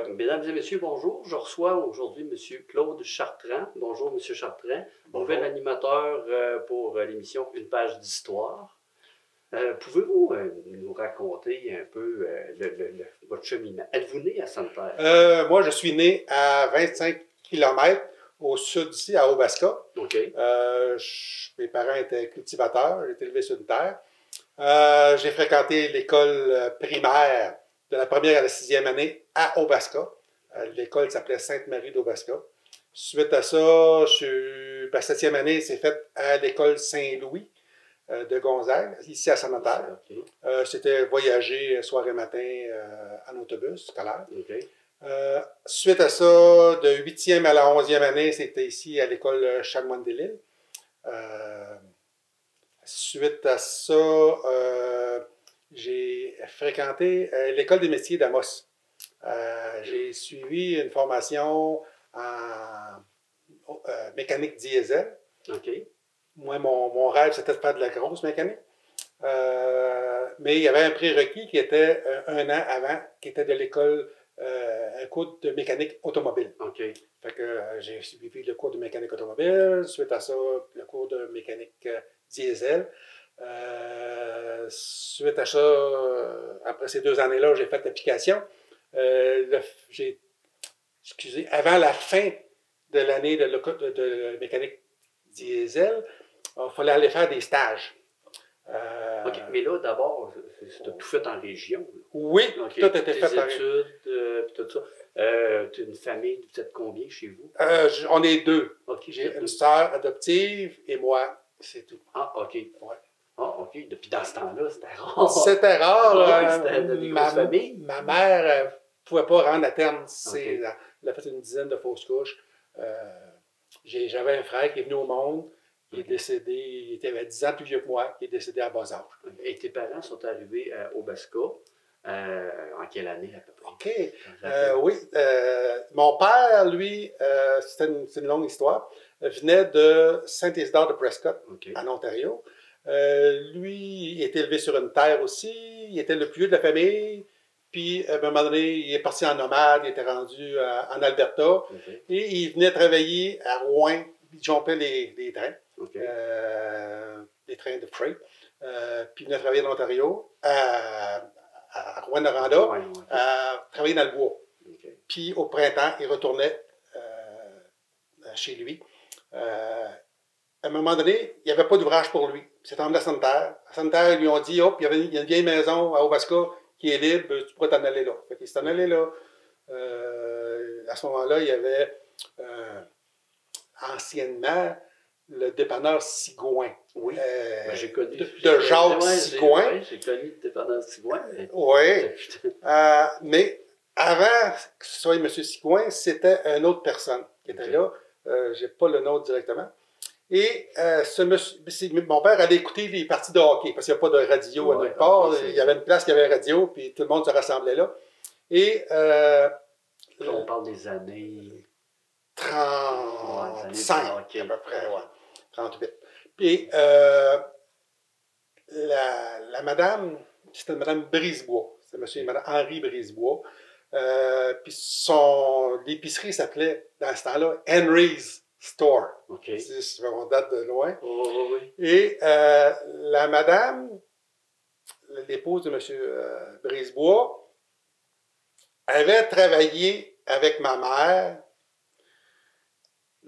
Mesdames et messieurs, bonjour. Je reçois aujourd'hui M. Claude Chartrand. Bonjour, M. Chartrand, nouvel animateur pour l'émission Une page d'histoire. Pouvez-vous nous raconter un peu votre cheminement? Êtes-vous né à Sainte-Terre? Moi, je suis né à 25 km au sud d'ici, à Aubaska. OK. Mes parents étaient cultivateurs, j'ai été élevé sur une terre. J'ai fréquenté l'école primaire de la première à la sixième année à Aubaska. L'école s'appelait Sainte-Marie d'Aubaska. Suite à ça, ma septième année s'est faite à l'école Saint-Louis de Gonzague, ici à Sainte-Terre. Okay. C'était voyager soir et matin en autobus scolaire. Okay. Suite à ça, de 8e à la 11e année, c'était ici à l'école Chagmoine-des-Lilles. Suite à ça, j'ai fréquenté l'école des métiers d'Amos. J'ai suivi une formation en mécanique diesel. Okay. Moi, mon rêve, c'était de faire de la grosse mécanique. Mais il y avait un prérequis qui était un an avant, qui était de l'école, un cours de mécanique automobile. Okay. Fait que j'ai suivi le cours de mécanique automobile. Suite à ça, le cours de mécanique diesel. Suite à ça, après ces 2 années-là, j'ai fait l'application. Avant la fin de l'année de mécanique diesel, il fallait aller faire des stages. OK, mais là, d'abord, tu as tout fait en région. Là. Oui, okay. Tout était fait en région. Tout ça. Tu as une famille, vous êtes combien chez vous? On est 2. Okay, j'ai une sœur adoptive et moi, c'est tout. Ah, OK. Ouais. Ah, OK. Depuis dans ce temps-là, c'était rare. C'était rare. C'était des grosses familles. Ma mère ne pouvait pas rendre à terme. Okay. Elle a fait une dizaine de fausses couches. J'avais un frère qui est venu au monde. Il est décédé, il avait 10 ans plus vieux que moi, qui est décédé à bas âge. Et tes parents sont arrivés à Aubaska en quelle année à peu près? OK. Oui. Mon père, lui, c'est une longue histoire, venait de Saint-Isidore de Prescott, okay, en Ontario. Lui, il était élevé sur une terre aussi. Il était le plus vieux de la famille. Puis, à un moment donné, il est parti en nomade. Il était rendu en Alberta. Okay. Et il venait travailler à Rouen. Il jompait les trains. Okay. Les trains de freight. Puis il venait travailler en Ontario, à Rouyn-Noranda, travailler dans le bois. Okay. Puis au printemps, il retournait chez lui. À un moment donné, il n'y avait pas d'ouvrage pour lui. C'est emmené à Sainte-Terre. À Sainte-Terre, ils lui ont dit, hop, il y a une vieille maison à Aubaska qui est libre, tu pourrais t'en aller là. Fait qu'il s'est en allé là. À ce moment-là, il y avait anciennement le dépanneur Sigouin. Oui, j'ai connu. De Jacques Sigouin. Oui, j'ai connu le dépanneur Sigouin. Oui. Mais avant que ce soit M. Sigouin, c'était une autre personne qui était là. Je n'ai pas le nom directement. Et mon père allait écouter les parties de hockey, parce qu'il n'y a pas de radio à nulle part. Okay, il y avait une place qui avait radio, puis tout le monde se rassemblait là. Et on parle des années 35, okay, à peu près, ouais. 38. Puis la madame, c'était Madame Brisebois. C'est monsieur et Madame Henri Brisebois. Puis l'épicerie s'appelait, dans ce temps-là, Henry's Store. Okay. On date de loin. Oui. Et la madame, l'épouse de M. Brisebois, avait travaillé avec ma mère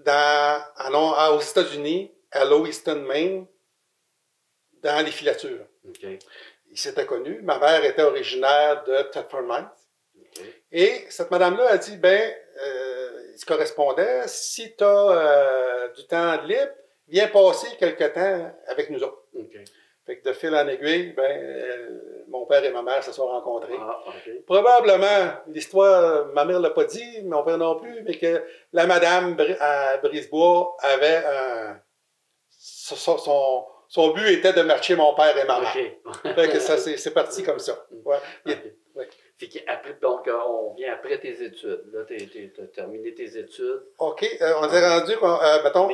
aux États-Unis, à Lewiston, Maine, dans les filatures. Okay. Ils s'étaient connus. Ma mère était originaire de Thetford Mines. Okay. Et cette madame-là a dit, il se correspondait, si tu as du temps libre, viens passer quelque temps avec nous autres. Okay. Fait que de fil en aiguille, mon père et ma mère se sont rencontrés. Ah, okay. Probablement, l'histoire, ma mère ne l'a pas dit, mon père non plus, mais que la madame à Brisebois avait son but était de marcher mon père et ma mère. Okay. Fait que ça, c'est parti comme ça. Ouais. Okay. Ouais. Donc, on vient après tes études. Là, tu as terminé tes études. OK. On s'est rendu, mettons,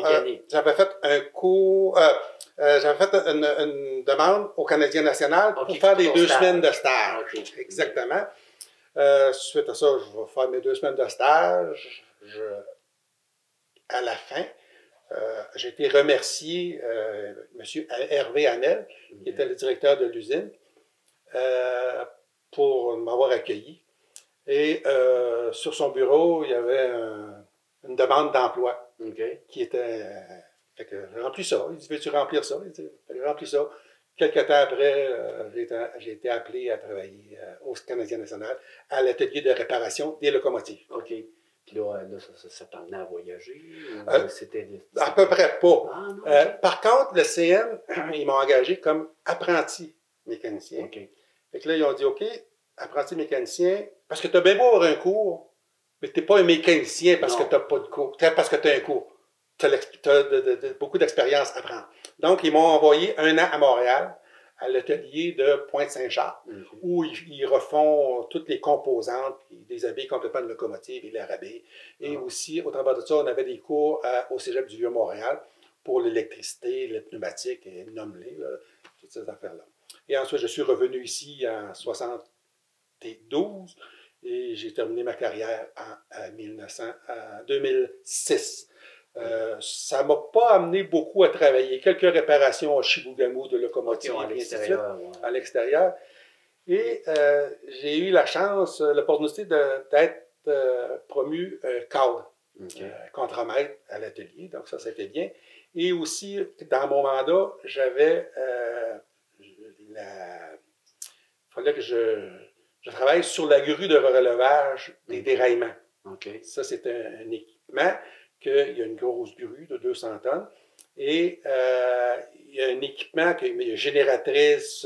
j'avais fait un cours, j'avais fait une demande au Canadien national pour faire les 2 semaines de stage. Okay. Exactement. Suite à ça, je vais faire mes 2 semaines de stage. À la fin, j'ai été remercié, M. Hervé Hamel, qui était le directeur de l'usine, pour m'avoir accueilli. Et sur son bureau, il y avait une demande d'emploi qui était... fait que j'ai rempli ça. Il dit, veux-tu remplir ça? Il dit, j'ai rempli ça. Quelques temps après, j'ai été appelé à travailler au Canadien national à l'atelier de réparation des locomotives. OK. Puis là, ça t'emmenait à voyager? C'était... À peu près pas. Ah, non, okay. Par contre, le CN, ils m'ont engagé comme apprenti mécanicien. OK. Fait que là, ils ont dit, OK, apprenti mécanicien, parce que tu as bien beau avoir un cours, mais tu n'es pas un mécanicien parce que tu n'as pas de cours, parce que tu as un cours. Tu as beaucoup d'expérience à prendre. Donc, ils m'ont envoyé 1 an à Montréal, à l'atelier de Pointe-Saint-Charles, où ils refont toutes les composantes, ils déshabillent complètement de locomotive, ils les rhabillent. Et aussi, au travers de ça, on avait des cours au Cégep du Vieux-Montréal pour l'électricité, le pneumatique, et nomme-les, toutes ces affaires-là. Et ensuite, je suis revenu ici en 1972 et j'ai terminé ma carrière en 2006. Ça ne m'a pas amené beaucoup à travailler. Quelques réparations à Chibougamau de locomotives à l'extérieur. Et j'ai eu la chance, l'opportunité d'être promu cadre, contremaître à l'atelier. Donc ça, c'était bien. Et aussi, dans mon mandat, j'avais... il fallait que je travaille sur la grue de relevage des déraillements. Ça, c'est un équipement qu'il y a une grosse grue de 200 tonnes et il y a un équipement, il y a génératrice,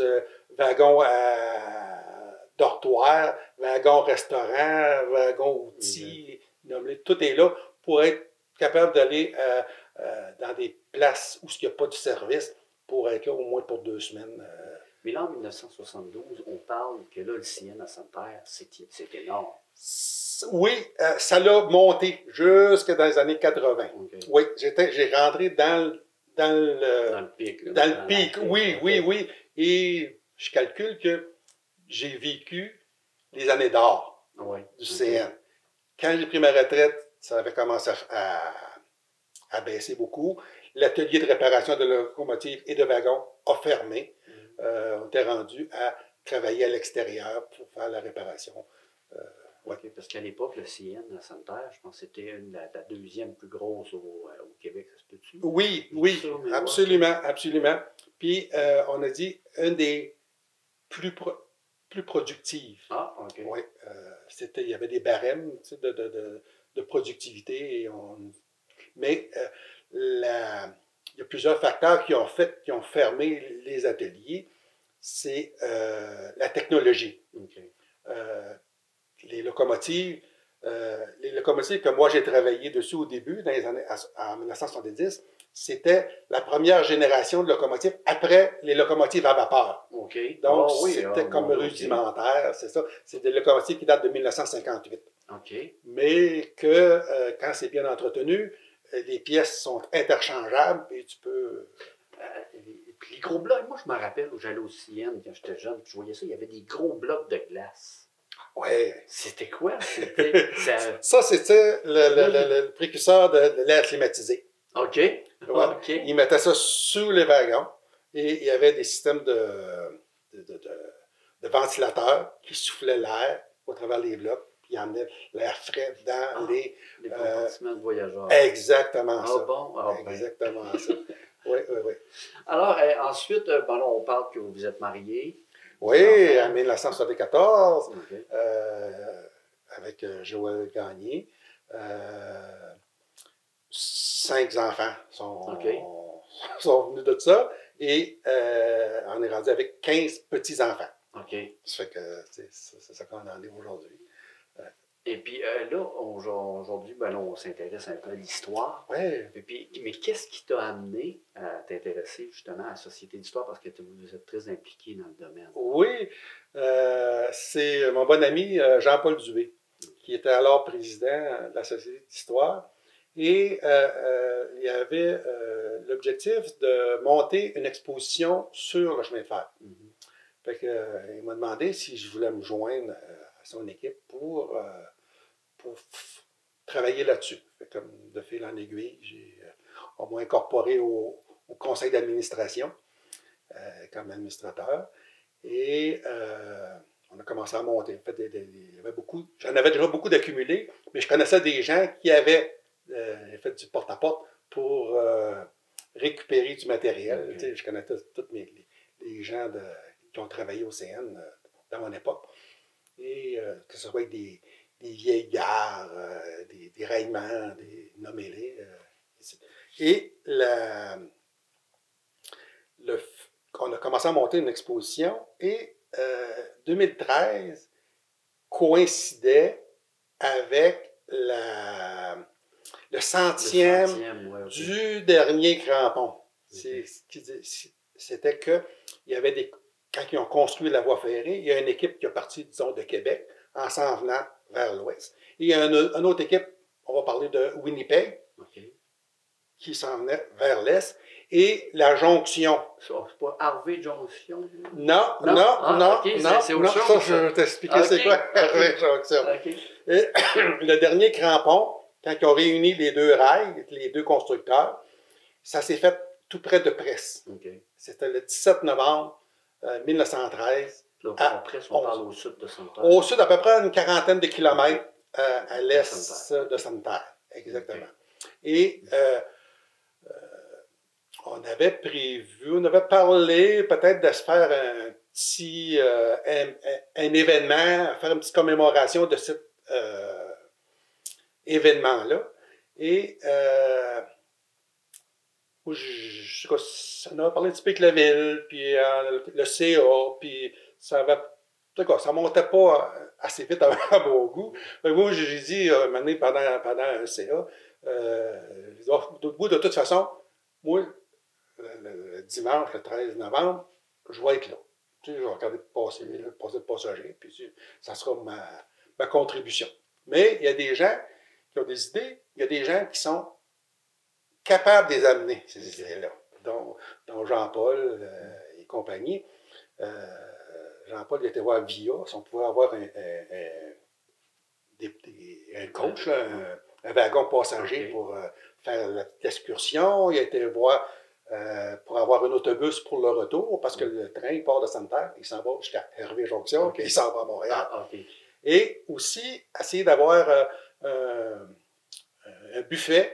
wagon à dortoir, wagon restaurant, wagon outils, tout est là pour être capable d'aller dans des places où il n'y a pas de service pour être là au moins pour 2 semaines. Mais là, en 1972, on parle que là, le CN à Sainte-Terre, c'est énorme. Oui, ça l'a monté jusque dans les années 80. Oui, j'ai rentré dans le pic. Dans le pic, oui. Et je calcule que j'ai vécu les années d'or du CN. Quand j'ai pris ma retraite, ça avait commencé à baisser beaucoup. L'atelier de réparation de locomotives et de wagons a fermé. On était rendu à travailler à l'extérieur pour faire la réparation. Parce qu'à l'époque, le CN à Sainte-Terre, je pense que c'était la 2e plus grosse au Québec, ça se peut-tu? Oui, absolument. Puis, on a dit, une des plus productives. Ah, OK. Oui, il y avait des barèmes de productivité. Mais il y a plusieurs facteurs qui ont fermé les ateliers. C'est la technologie. Les locomotives que moi j'ai travaillé dessus au début, dans les années, en 1970, c'était la première génération de locomotives après les locomotives à vapeur. Donc, c'était comme rudimentaire, c'est ça. C'est des locomotives qui datent de 1958. Mais que quand c'est bien entretenu, les pièces sont interchangeables et tu peux... les gros blocs, moi je me rappelle où j'allais au CN quand j'étais jeune, je voyais ça, il y avait des gros blocs de glace. Oui. C'était quoi? Ça, c'était le précurseur de l'air climatisé. OK. Ils mettaient ça sous les wagons et il y avait des systèmes de ventilateurs qui soufflaient l'air au travers des blocs puis ils emmenaient l'air frais dans les compartiments de voyageurs. Exactement ça. Exactement ça. Oui. Alors, ensuite, on parle que vous êtes mariés. Oui, en 1974, avec Joël Gagné. 5 enfants sont venus de ça et on est rendu avec 15 petits-enfants. Ça fait que c'est ça qu'on en est aujourd'hui. Et puis là, aujourd'hui, on s'intéresse un peu à l'histoire. Oui. Mais qu'est-ce qui t'a amené à t'intéresser justement à la Société d'histoire? Parce que vous êtes très impliqué dans le domaine. Oui, c'est mon bon ami Jean-Paul Dubé, qui était alors président de la Société d'histoire. Et il y avait l'objectif de monter une exposition sur le chemin de fer. Fait que, il m'a demandé si je voulais me joindre à son équipe pour travailler là-dessus. Comme de fil en aiguille, on m'a incorporé au conseil d'administration comme administrateur. Et on a commencé à monter. En fait, j'en avais déjà beaucoup d'accumulés, mais je connaissais des gens qui avaient fait du porte-à-porte pour récupérer du matériel. Okay. Je connaissais tous les gens qui ont travaillé au CN dans mon époque. Et que ce soit avec des vieilles gares, des rayements, des nommez-les. Et on a commencé à monter une exposition et 2013 coïncidait avec le centième du dernier crampon. C'était que il y avait quand ils ont construit la voie ferrée, il y a une équipe qui est partie, disons, de Québec en s'en venant vers l'ouest. Et il y a une autre équipe, on va parler de Winnipeg, qui s'en venait vers l'est. Et la jonction. C'est pas Harvey Jonction? Non. C'est autre chose. Ça, je vais t'expliquer c'est quoi Harvey Jonction. Et, le dernier crampon, quand ils ont réuni les deux rails, les deux constructeurs, ça s'est fait tout près de Presse. C'était le 17 novembre 1913. À Presse, on parle au sud de Sainte-Terre. Au sud, à peu près une quarantaine de kilomètres à l'est de Sainte-Terre. Exactement. Et on avait parlé peut-être de se faire un petit un événement, faire une petite commémoration de cet événement-là. Et je sais pas, ça en a parlé un petit peu avec la ville, puis le CA, puis ça avait. En tout cas, ça ne montait pas assez vite à mon goût. Mais moi, j'ai dit, maintenant, pendant un CA, de toute façon, moi, le dimanche, le 13 novembre, je vais être là. Tu sais, je vais regarder passer le passager, puis ça sera ma contribution. Mais il y a des gens qui ont des idées, il y a des gens qui sont capables de les amener, ces idées-là, dont Jean-Paul et compagnie. Jean-Paul était voir VIA, si on pouvait avoir un coach, un wagon passager pour faire l'excursion. Il a été voir pour avoir un autobus pour le retour, parce que le train il part de Sainte-Terre, il s'en va jusqu'à Hervé-Jonction, puis il s'en va à Montréal. Et aussi, essayer d'avoir un buffet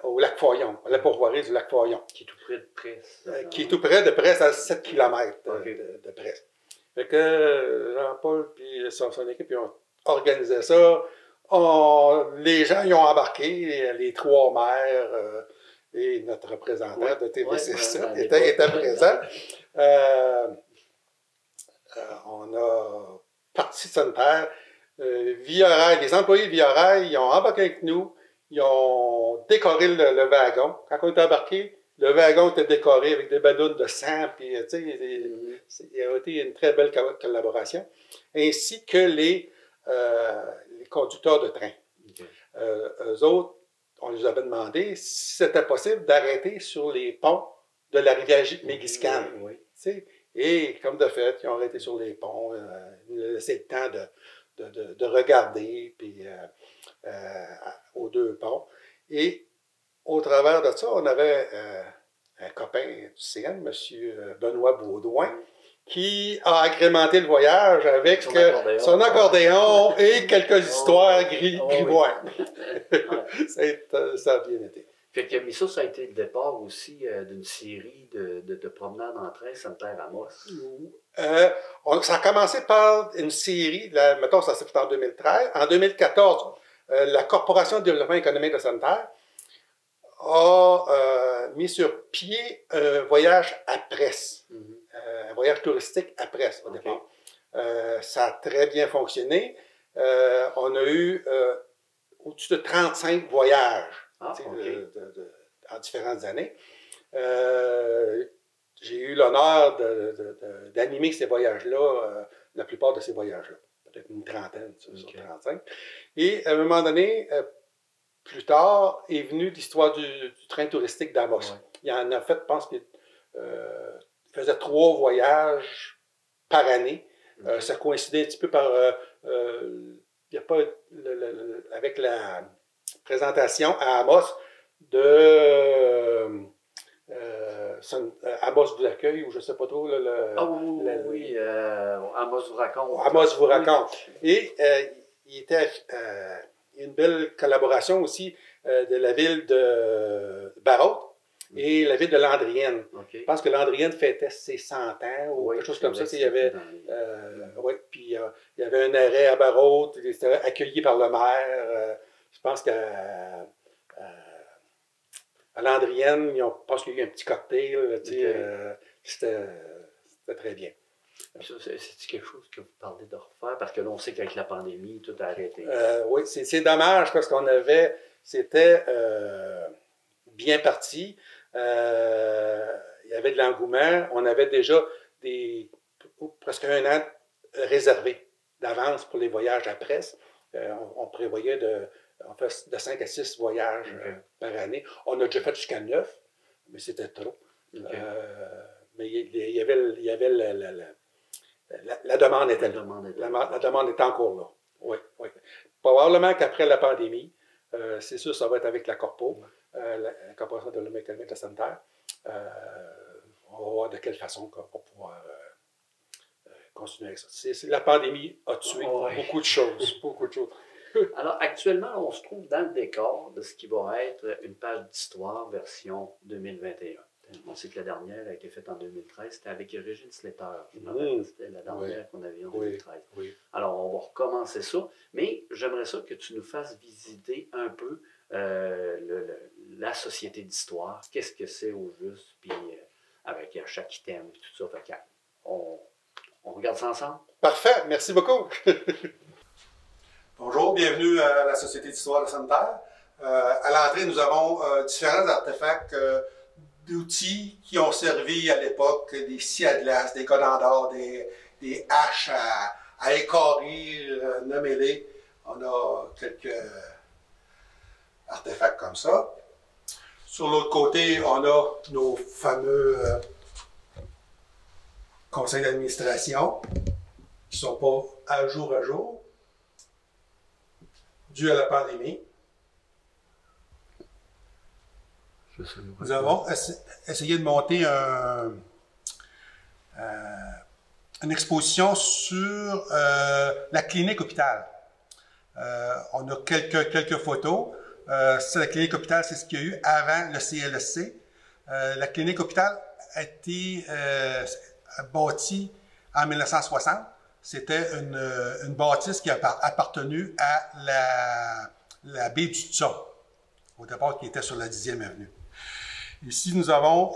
au lac Foyon, à la pourvoirie du lac Foyon. Qui est tout près de Presse. Qui est tout près de Presse, à 7 km de Presse. Fait que Jean-Paul et son équipe ils ont organisé ça. Les gens y ont embarqué, les trois maires et notre représentant de TVC7 était présent. On a parti de Sainte-Terre. Via-Rail, les employés de Via-Rail, ils ont embarqué avec nous. Ils ont décoré le wagon. Quand on est embarqué, le wagon était décoré avec des ballons de sang. Puis, il a été une très belle collaboration. Ainsi que les conducteurs de train. Eux autres, on les avait demandé si c'était possible d'arrêter sur les ponts de la rivière Mégiscane. Et comme de fait, ils ont arrêté sur les ponts. Ils ont laissé le temps de regarder puis, aux deux ponts. Et au travers de ça, on avait un copain du CN, M. Benoît Baudouin, qui a agrémenté le voyage avec son accordéon et quelques histoires grivoines. Ça a bien été. Fait que ça a été le départ aussi d'une série de promenades en train Sainte-Terre-Amos. Ça a commencé par une série, mettons, ça s'est fait en 2013. En 2014, la Corporation de développement économique de Sainte-Terre a mis sur pied un voyage à Presse, un voyage touristique à Presse au départ. Ça a très bien fonctionné. On a eu au-dessus de 35 voyages en différentes années. J'ai eu l'honneur d'animer ces voyages-là, la plupart de ces voyages-là, peut-être une trentaine sur 35. Et à un moment donné, plus tard, est venue l'histoire du train touristique d'Amos. Il en a fait, je pense qu'il faisait 3 voyages par année. Ça coïncidait un petit peu par il n'y a pas, avec la présentation à Amos de Amos vous accueille, ou je ne sais pas trop. Oui, Amos vous raconte. Amos vous raconte. Et il était une belle collaboration aussi de la ville de Barrault et la ville de Landrienne. Je pense que Landrienne fêtait ses 100 ans ou quelque chose comme ça. Il y avait, puis il y avait un arrêt à Barrault, il était accueilli par le maire. Je pense qu'à Landrienne, je pense qu'il y a eu un petit cocktail. C'était très bien. C'est quelque chose que vous parlez de refaire? Parce que là, on sait qu'avec la pandémie, tout a arrêté. Oui, c'est dommage parce qu'on avait... C'était bien parti. Il y avait de l'engouement. On avait déjà presque un an réservé d'avance pour les voyages à presse. On prévoyait de 5 à 6 voyages par année. On a déjà fait jusqu'à 9, mais c'était trop. Mais il y avait la demande était là. La demande est encore là. Oui, oui. Probablement qu'après la pandémie, c'est sûr, ça va être avec la Corpo, la Corporation de l'Homme économique et sanitaire. On va voir de quelle façon on va pouvoir continuer avec ça. La pandémie a tué beaucoup de choses. Beaucoup de choses. Alors, actuellement, on se trouve dans le décor de ce qui va être une page d'histoire version 2021. On sait que la dernière a été faite en 2013. C'était avec Régine Slater. C'était la dernière qu'on avait en 2013. Oui. Alors, on va recommencer ça. Mais j'aimerais ça que tu nous fasses visiter un peu la société d'histoire. Qu'est-ce que c'est au juste? Puis avec chaque item et tout ça. Fait on regarde ça ensemble? Parfait. Merci beaucoup. Bonjour. Bienvenue à la Société d'histoire de sanitaire. À l'entrée, nous avons différents artefacts d'outils qui ont servi à l'époque, des scies à glace, des codants d'or, des haches à équarrir, nommez-les. On a quelques artefacts comme ça. Sur l'autre côté, on a nos fameux conseils d'administration qui ne sont pas à jour, dû à la pandémie. Nous avons essayé de monter une exposition sur la clinique hôpital. On a quelques photos. La clinique hôpital, c'est ce qu'il y a eu avant le CLSC. La clinique hôpital a été bâtie en 1960. C'était une bâtisse qui a appartenu à la baie du Tson, au départ qui était sur la 10e avenue. Ici, nous avons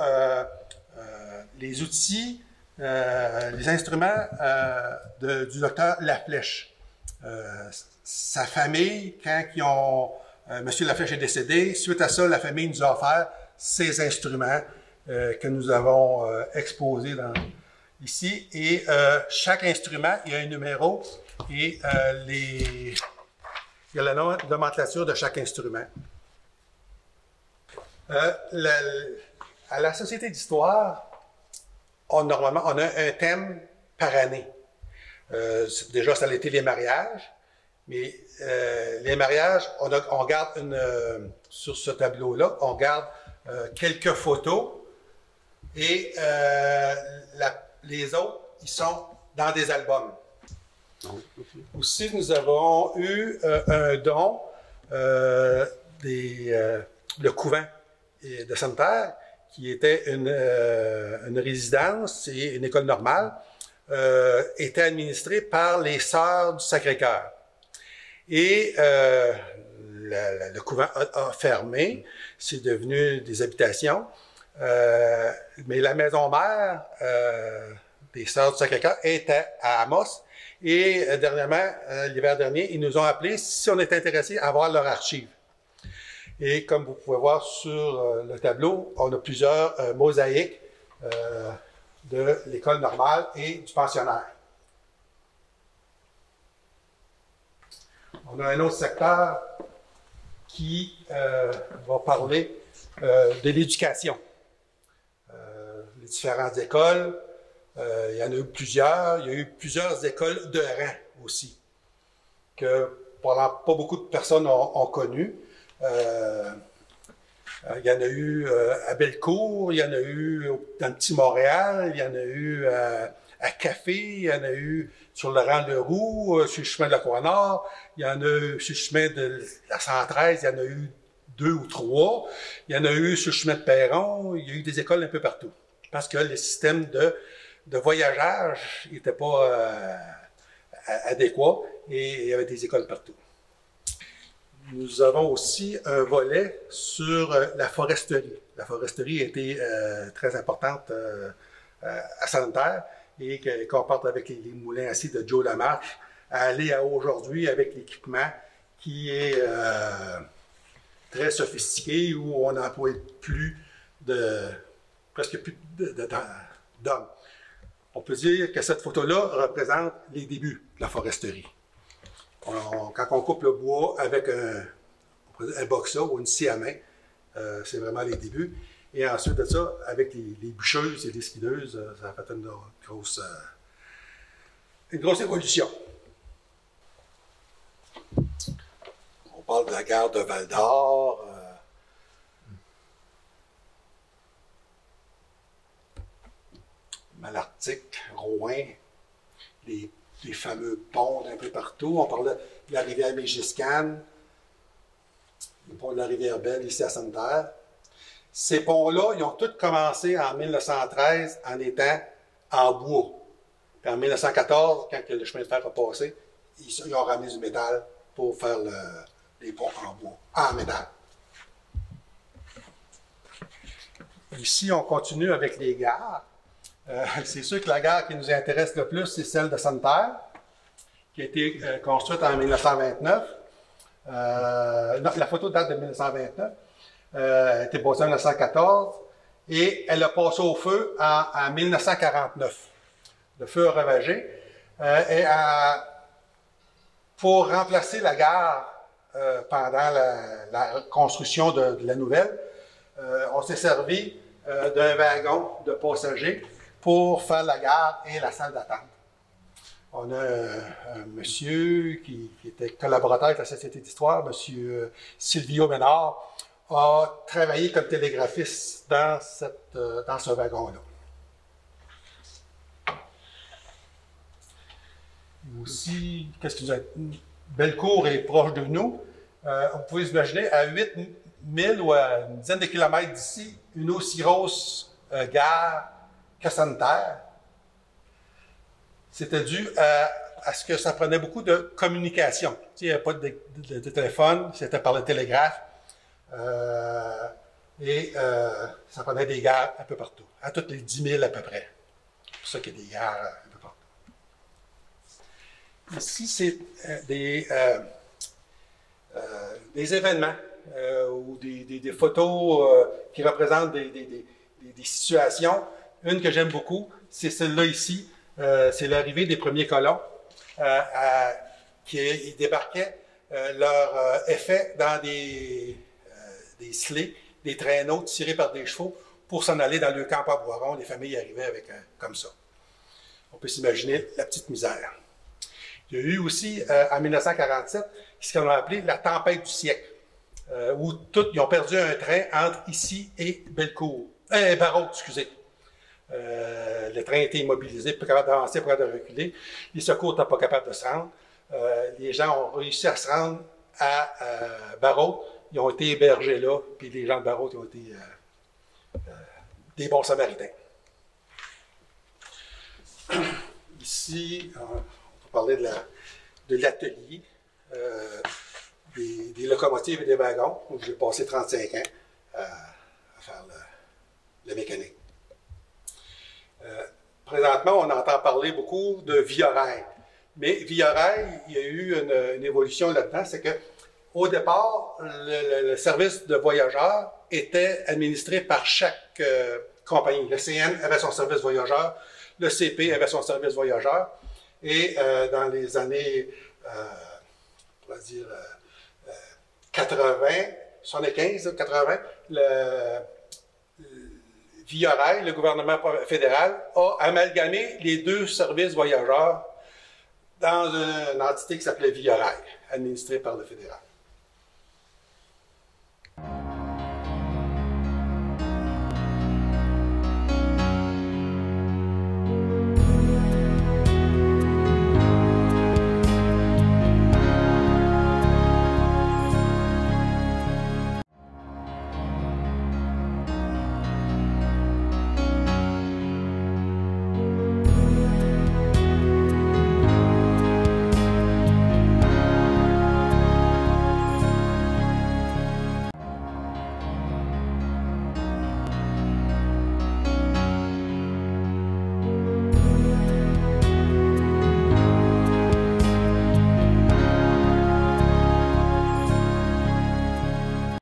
les outils, les instruments du docteur Laflèche. Sa famille, quand M. Laflèche est décédé, suite à ça, la famille nous a offert ces instruments que nous avons exposés ici. Et chaque instrument, il y a un numéro et il y a la nomenclature de chaque instrument. À la Société d'histoire, normalement, on a un thème par année. Déjà, ça a été les mariages, mais les mariages, on garde sur ce tableau-là, on garde quelques photos et les autres, ils sont dans des albums. Aussi, nous avons eu un don le couvent de Sainte-Terre, qui était une résidence et une école normale, était administrée par les Sœurs du Sacré-Cœur. Et le couvent a fermé, c'est devenu des habitations, mais la maison mère des Sœurs du Sacré-Cœur était à Amos. Et dernièrement, l'hiver dernier, ils nous ont appelés si on était intéressé à voir leur archive. Et comme vous pouvez voir sur le tableau, on a plusieurs mosaïques de l'école normale et du pensionnaire. On a un autre secteur qui va parler de l'éducation. Les différentes écoles, il y en a eu plusieurs. Il y a eu plusieurs écoles de rang aussi. que pas beaucoup de personnes ont connu. Il y en a eu à Bellecour, il y en a eu dans le Petit Montréal, il y en a eu à Café, il y en a eu sur le rang Leroux, sur le chemin de la Croix-Nord, il y en a eu sur le chemin de la 113, il y en a eu 2 ou 3, il y en a eu sur le chemin de Perron, il y a eu des écoles un peu partout. Parce que le système de voyageage n'était pas adéquat et il y avait des écoles partout. Nous avons aussi un volet sur la foresterie. La foresterie a été très importante à Santerre et qu'on parte avec les moulins assis de Joe Lamarche à aller à aujourd'hui avec l'équipement qui est très sophistiqué où on n'emploie presque plus d'hommes. On peut dire que cette photo-là représente les débuts de la foresterie. Quand on coupe le bois avec un boxa ou une scie à main, c'est vraiment les débuts. Et ensuite de ça, avec les bûcheuses et les skideuses, ça a fait une grosse évolution. On parle de la gare de Val-d'Or. Malartic, Rouen, les fameux ponts d'un peu partout. On parlait de la rivière Mégiscane, le pont de la rivière Belle ici à Santerre. Ces ponts-là, ils ont tous commencé en 1913 en étant en bois. Puis en 1914, quand le chemin de fer a passé, ils ont ramené du métal pour faire les ponts en bois, en métal. Ici, on continue avec les gares. C'est sûr que la gare qui nous intéresse le plus, c'est celle de Santerre, qui a été construite en 1929. La photo date de 1929. Elle a été bâtie en 1914 et elle a passé au feu en 1949. Le feu a ravagé. Pour remplacer la gare pendant la construction de la nouvelle, on s'est servi d'un wagon de passagers pour faire la gare et la salle d'attente. On a un monsieur qui était collaborateur de la Société d'histoire, monsieur Silvio Ménard, a travaillé comme télégraphiste dans ce wagon-là. Aussi, qu'est-ce que vous avez? Bellecour est proche de nous. Vous pouvez imaginer, à 8 000 ou à une dizaine de kilomètres d'ici, une aussi grosse gare que Santerre. C'était dû à ce que ça prenait beaucoup de communication. Il n'y avait pas de téléphone, c'était par le télégraphe. Ça prenait des gares un peu partout, à toutes les 10 000 à peu près. C'est pour ça qu'il y a des gares un peu partout. Ici, c'est des événements ou des photos qui représentent des situations. Une que j'aime beaucoup, c'est celle-là ici. C'est l'arrivée des premiers colons qui débarquaient leur effet dans des sleighs, des traîneaux tirés par des chevaux pour s'en aller dans le camp à Boiron. Les familles arrivaient avec comme ça. On peut s'imaginer la petite misère. Il y a eu aussi, en 1947, ce qu'on a appelé la tempête du siècle, où ils ont perdu un train entre ici et Bellecour. Barreau, excusez. Le train a été immobilisé, pas capable d'avancer, pas capable de reculer. Les secours n'étaient pas capables de se rendre. Les gens ont réussi à se rendre à Barreau. Ils ont été hébergés là, puis les gens de Barreau ont été des bons samaritains. Ici, on peut parler de l'atelier, des locomotives et des wagons, où j'ai passé 35 ans à faire la mécanique. Présentement, on entend parler beaucoup de Via-Rail. Mais Via-Rail, il y a eu une évolution là-dedans, c'est que au départ, le service de voyageurs était administré par chaque compagnie. Le CN avait son service voyageur, le CP avait son service voyageur, et dans les années, on va dire, 80, 75, 80, Via-Rail, le gouvernement fédéral, a amalgamé les deux services voyageurs dans une entité qui s'appelait Via Rail, administrée par le fédéral.